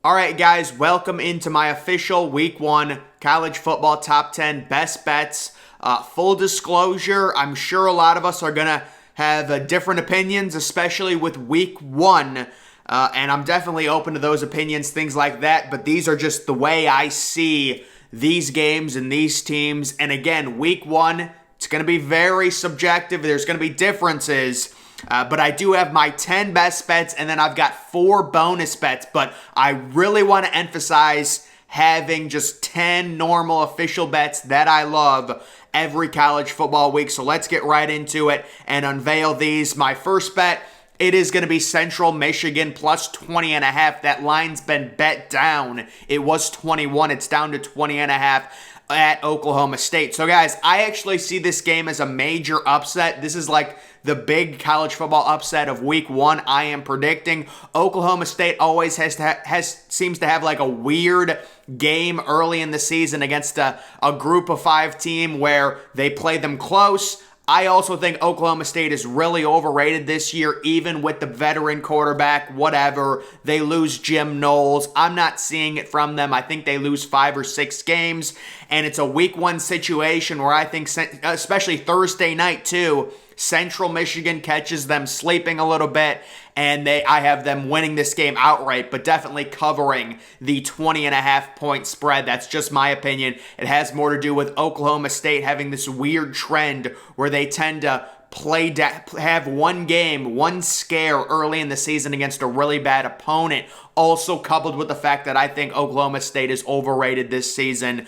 All right, guys, welcome into my official Week 1 College Football Top 10 Best Bets. Full disclosure, I'm sure a lot of us are going to have different opinions, especially with Week 1. And I'm definitely open to those opinions, things like that. But these are just the way I see these games and these teams. And again, Week 1, it's going to be very subjective. There's going to be differences. But I do have my 10 best bets, and then I've got 4 bonus bets. But I really want to emphasize having just 10 normal official bets that I love every college football week. So let's get right into it and unveil these. My first bet, it is going to be Central Michigan plus 20.5. That line's been bet down. It was 21. It's down to 20.5 at Oklahoma State. So guys, I actually see this game as a major upset. This is like the big college football upset of Week 1. I am predicting Oklahoma State always seems to have like a weird game early in the season against a group of 5 team where they play them close. I also think Oklahoma State is really overrated this year, even with the veteran quarterback, whatever. They lose Jim Knowles. I'm not seeing it from them. I think they lose 5 or 6 games, and it's a Week 1 situation where I think, especially Thursday night too, Central Michigan catches them sleeping a little bit, and I have them winning this game outright, but definitely covering the 20.5 point spread. That's just my opinion. It has more to do with Oklahoma State having this weird trend where they tend to have one scare early in the season against a really bad opponent. Also coupled with the fact that I think Oklahoma State is overrated this season,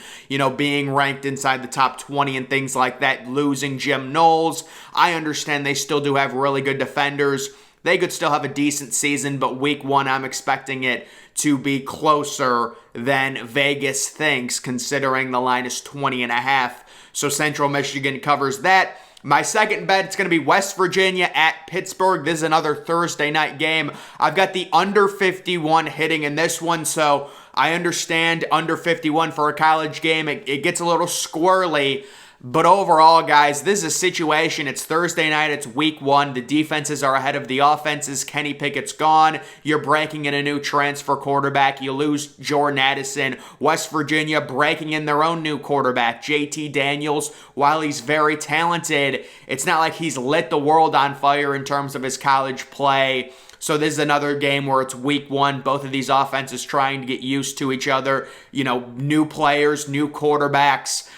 being ranked inside the top 20 and things like that, losing Jim Knowles. I understand they still do have really good defenders. They could still have a decent season, but Week 1, I'm expecting it to be closer than Vegas thinks, considering the line is 20.5. So Central Michigan covers that. My second bet, it's going to be West Virginia at Pittsburgh. This is another Thursday night game. I've got the under 51 hitting in this one, so I understand under 51 for a college game. It gets a little squirrely. But overall, guys, this is a situation. It's Thursday night. It's Week 1. The defenses are ahead of the offenses. Kenny Pickett's gone. You're breaking in a new transfer quarterback. You lose Jordan Addison. West Virginia breaking in their own new quarterback, JT Daniels. While he's very talented, it's not like he's lit the world on fire in terms of his college play. So this is another game where it's Week 1. Both of these offenses trying to get used to each other. New players, new quarterbacks,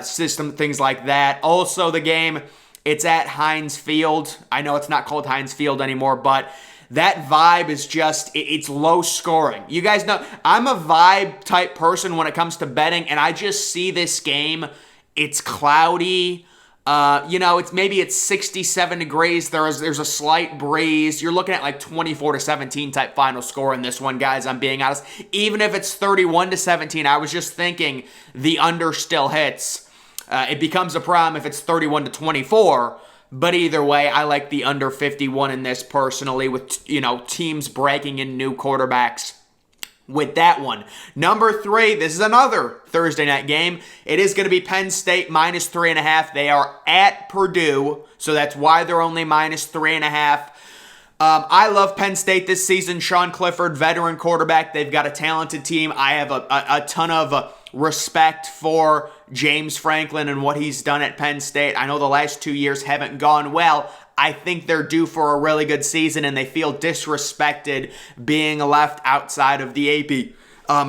system, things like that. Also, the game, it's at Heinz Field. I know it's not called Heinz Field anymore, but that vibe is just, it's low scoring. You guys know, I'm a vibe type person when it comes to betting, and I just see this game. It's cloudy. It's 67 degrees. There's a slight breeze. You're looking at like 24-17 type final score in this one, guys. I'm being honest. Even if it's 31-17, I was just thinking the under still hits. It becomes a problem if it's 31-24. But either way, I like the under 51 in this personally, with teams breaking in new quarterbacks. With that one. Number 3, this is another Thursday night game. It is going to be Penn State minus 3.5. They are at Purdue, so that's why they're only minus 3.5. I love Penn State this season. Sean Clifford, veteran quarterback. They've got a talented team. I have a ton of respect for James Franklin and what he's done at Penn State. I know the last 2 years haven't gone well. I think they're due for a really good season, and they feel disrespected being left outside of the AP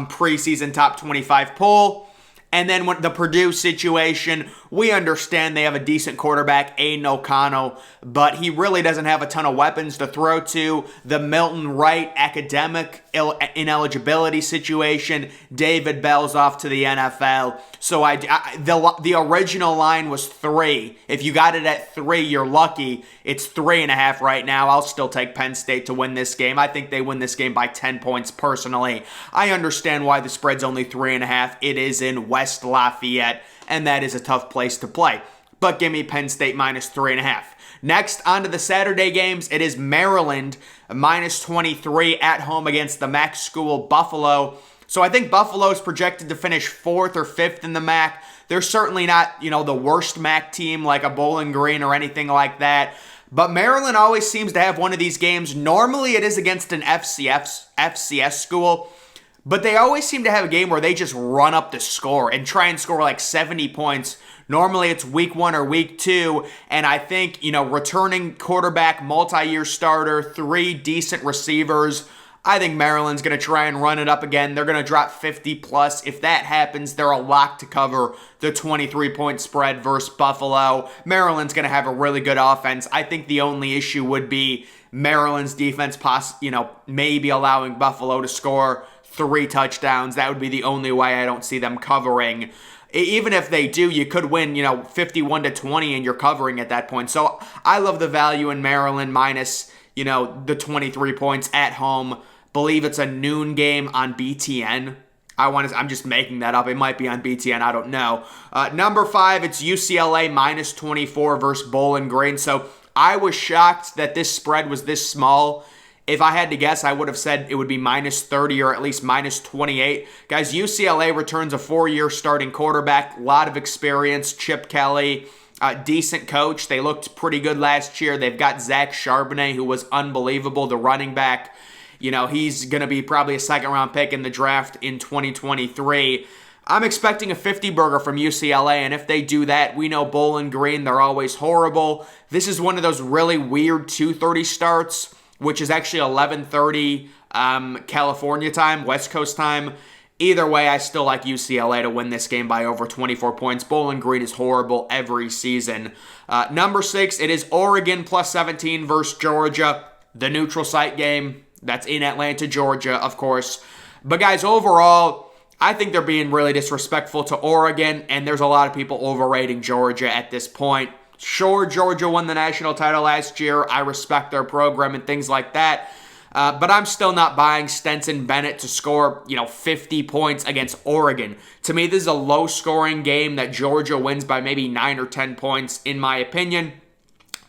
preseason top 25 poll. And then with the Purdue situation, we understand they have a decent quarterback, Aiden O'Connell, but he really doesn't have a ton of weapons to throw to. The Milton Wright academic ineligibility situation, David Bell's off to the NFL. So the original line was 3. If you got it at 3, you're lucky. It's 3.5 right now. I'll still take Penn State to win this game. I think they win this game by 10 points personally. I understand why the spread's only 3.5. It is in West Lafayette, and that is a tough place to play. But give me Penn State minus 3.5. Next, on to the Saturday games. It is Maryland minus 23 at home against the MAC school Buffalo. So I think Buffalo is projected to finish 4th or 5th in the MAC. They're certainly not, the worst MAC team like a Bowling Green or anything like that. But Maryland always seems to have one of these games. Normally it is against an FCS school, but they always seem to have a game where they just run up the score and try and score like 70 points. Normally it's week 1 or week 2, and I think, returning quarterback, multi-year starter, 3 decent receivers, I think Maryland's going to try and run it up again. They're going to drop 50 plus. If that happens, they're a lock to cover the 23-point spread versus Buffalo. Maryland's going to have a really good offense. I think the only issue would be Maryland's defense, maybe allowing Buffalo to score 3 touchdowns. That would be the only way I don't see them covering. Even if they do, you could win, 51-20 and you're covering at that point. So I love the value in Maryland minus, the 23 points at home. Believe it's a noon game on BTN. I'm just making that up. It might be on BTN. I don't know. Number 5, it's UCLA minus 24 versus Bowling Green. So I was shocked that this spread was this small. If I had to guess, I would have said it would be minus 30 or at least minus 28. Guys, UCLA returns a 4-year starting quarterback. A lot of experience. Chip Kelly, decent coach. They looked pretty good last year. They've got Zach Charbonnet, who was unbelievable, the running back. He's going to be probably a second-round pick in the draft in 2023. I'm expecting a 50-burger from UCLA, and if they do that, we know Bowling Green, they're always horrible. This is one of those really weird 2:30 starts, which is actually 11:30 California time, West Coast time. Either way, I still like UCLA to win this game by over 24 points. Bowling Green is horrible every season. Number 6, it is Oregon plus 17 versus Georgia, the neutral site game. That's in Atlanta, Georgia, of course. But guys, overall, I think they're being really disrespectful to Oregon, and there's a lot of people overrating Georgia at this point. Sure, Georgia won the national title last year. I respect their program and things like that. But I'm still not buying Stetson Bennett to score, 50 points against Oregon. To me, this is a low-scoring game that Georgia wins by maybe 9 or 10 points, in my opinion.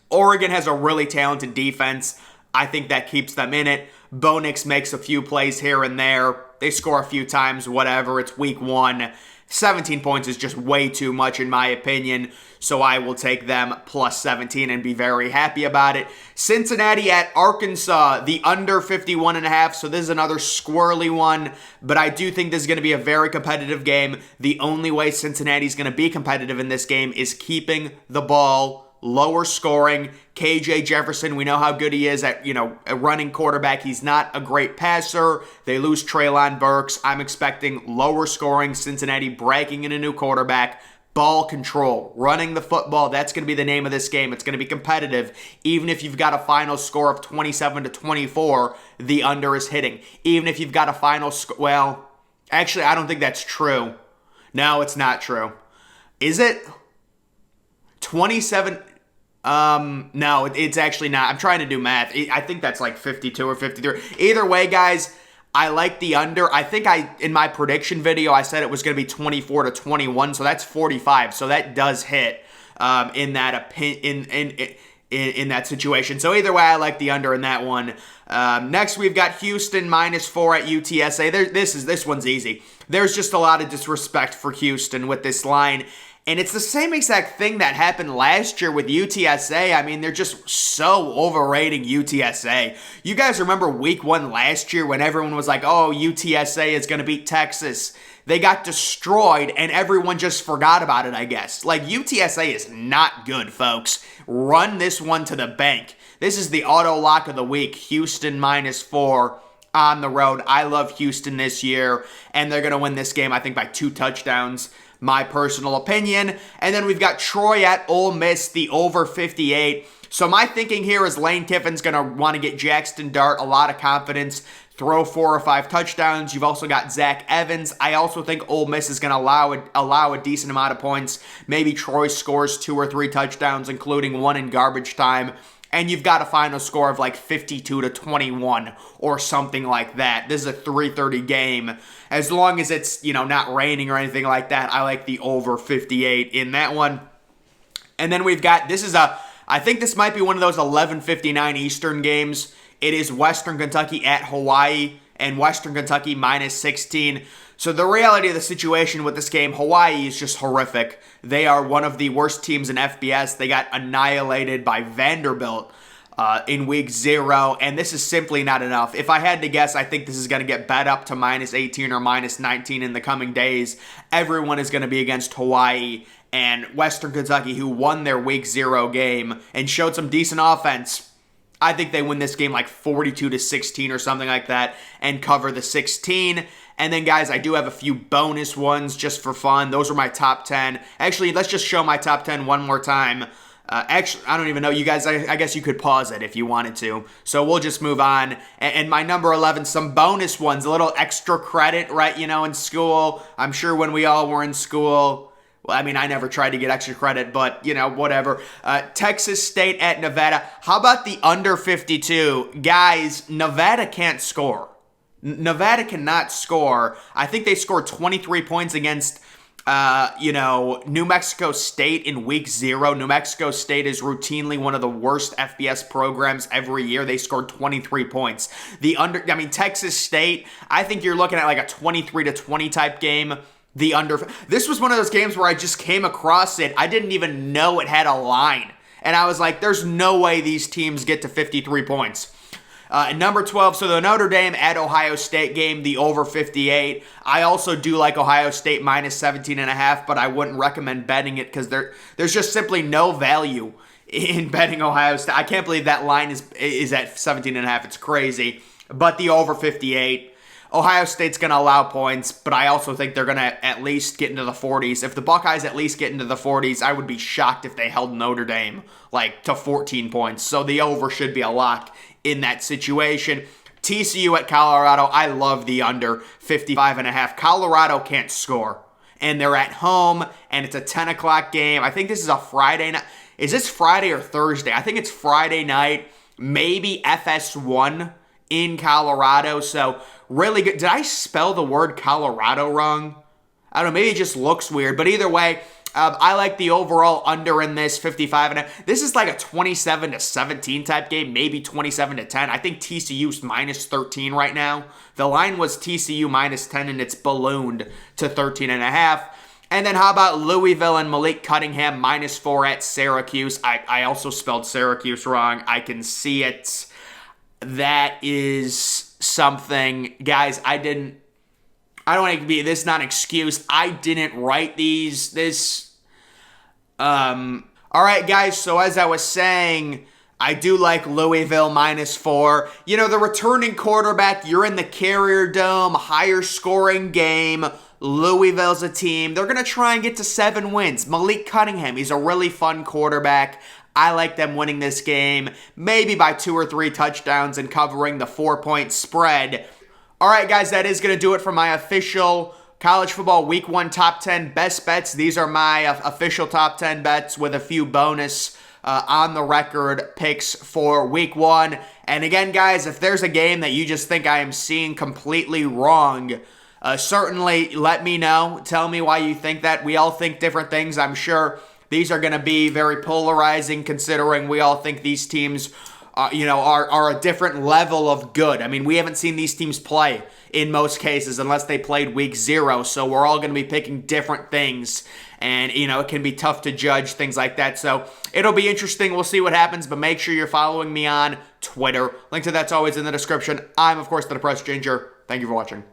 Oregon has a really talented defense. I think that keeps them in it. Bo Nix makes a few plays here and there. They score a few times, whatever. It's week 1. 17 points is just way too much in my opinion, so I will take them plus 17 and be very happy about it. Cincinnati at Arkansas, the under 51.5, so this is another squirrely one, but I do think this is going to be a very competitive game. The only way Cincinnati's going to be competitive in this game is keeping the ball lower scoring. KJ Jefferson, we know how good he is at, a running quarterback. He's not a great passer. They lose Treylon Burks. I'm expecting lower scoring, Cincinnati breaking in a new quarterback. Ball control, running the football, that's going to be the name of this game. It's going to be competitive. Even if you've got a final score of 27-24, the under is hitting. Even if you've got a final score, well, actually, I don't think that's true. No, it's not true. Is it? 27... no, it's actually not. I'm trying to do math. I think that's like 52 or 53. Either way, guys, I like the under. I think in my prediction video, I said it was going to be 24-21, so that's 45. So that does hit in that in that situation. So either way, I like the under in that one. Next, we've got Houston minus 4 at UTSA. This one's easy. There's just a lot of disrespect for Houston with this line. And it's the same exact thing that happened last year with UTSA. I mean, they're just so overrating UTSA. You guys remember week 1 last year when everyone was like, oh, UTSA is going to beat Texas. They got destroyed and everyone just forgot about it, I guess. Like, UTSA is not good, folks. Run this one to the bank. This is the auto lock of the week. Houston minus 4 on the road. I love Houston this year, and they're going to win this game, I think, by 2 touchdowns. My personal opinion. And then we've got Troy at Ole Miss, the over 58. So my thinking here is Lane Kiffin's going to want to get Jackson Dart a lot of confidence, throw 4 or 5 touchdowns. You've also got Zach Evans. I also think Ole Miss is going to allow a decent amount of points. Maybe Troy scores 2 or 3 touchdowns, including 1 in garbage time. And you've got a final score of like 52-21 or something like that. This is a 3:30 game. As long as it's, not raining or anything like that, I like the over 58 in that one. And then we've got, I think this might be one of those 11:59 Eastern games. It is Western Kentucky at Hawaii. and Western Kentucky minus 16. So the reality of the situation with this game, Hawaii is just horrific. They are one of the worst teams in FBS. They got annihilated by Vanderbilt in week 0, and this is simply not enough. If I had to guess, I think this is going to get bet up to minus 18 or minus 19 in the coming days. Everyone is going to be against Hawaii, and Western Kentucky, who won their week 0 game and showed some decent offense. I think they win this game like 42-16 or something like that and cover the 16. And then, guys, I do have a few bonus ones just for fun. Those are my top 10. Actually, let's just show my top 10 one more time. Actually, I don't even know. You guys, I guess you could pause it if you wanted to. So we'll just move on. And my number 11, some bonus ones, a little extra credit, right? You know, in school. I'm sure when we all were in school, well, I mean, I never tried to get extra credit, but, you know, whatever. Texas State at Nevada. How about the under 52? Guys, Nevada can't score. Nevada cannot score. I think they scored 23 points against, New Mexico State in week 0. New Mexico State is routinely one of the worst FBS programs every year. They scored 23 points. Texas State, I think you're looking at like a 23-20 type game. This was one of those games where I just came across it. I didn't even know it had a line. And I was like, there's no way these teams get to 53 points. Number 12, so the Notre Dame at Ohio State game, the over 58. I also do like Ohio State minus 17.5, but I wouldn't recommend betting it because there's just simply no value in betting Ohio State. I can't believe that line is at 17.5. It's crazy. But the over 58. Ohio State's going to allow points, but I also think they're going to at least get into the 40s. If the Buckeyes at least get into the 40s, I would be shocked if they held Notre Dame to 14 points. So the over should be a lock in that situation. TCU at Colorado, I love the under 55.5. Colorado can't score, and they're at home, and it's a 10 o'clock game. I think this is a Friday night. Is this Friday or Thursday? I think it's Friday night, maybe FS1 in Colorado. So really good. Did I spell the word Colorado wrong? I don't know. Maybe it just looks weird. But either way, I like the overall under in this 55. This is like a 27-17 type game, maybe 27-10. I think TCU's minus 13 right now. The line was TCU minus 10, and it's ballooned to 13.5. And then how about Louisville and Malik Cunningham minus 4 at Syracuse? I also spelled Syracuse wrong. I can see it. That is something, guys, I don't want to be, this is not an excuse. I didn't write all right, guys, so as I was saying, I do like Louisville minus 4. You know, the returning quarterback, you're in the Carrier Dome, higher scoring game. Louisville's a team. They're going to try and get to 7 wins. Malik Cunningham, he's a really fun quarterback. I like them winning this game, maybe by 2 or 3 touchdowns and covering the 4-point spread. All right, guys, that is going to do it for my official College Football Week 1 Top 10 Best Bets. These are my official Top 10 bets with a few bonus on-the-record picks for Week 1. And again, guys, if there's a game that you just think I am seeing completely wrong, certainly let me know. Tell me why you think that. We all think different things, I'm sure. These are going to be very polarizing considering we all think these teams are a different level of good. I mean, we haven't seen these teams play in most cases unless they played week 0. So we're all going to be picking different things. And, it can be tough to judge things like that. So it'll be interesting. We'll see what happens. But make sure you're following me on Twitter. Link to that's always in the description. I'm, of course, the Depressed Ginger. Thank you for watching.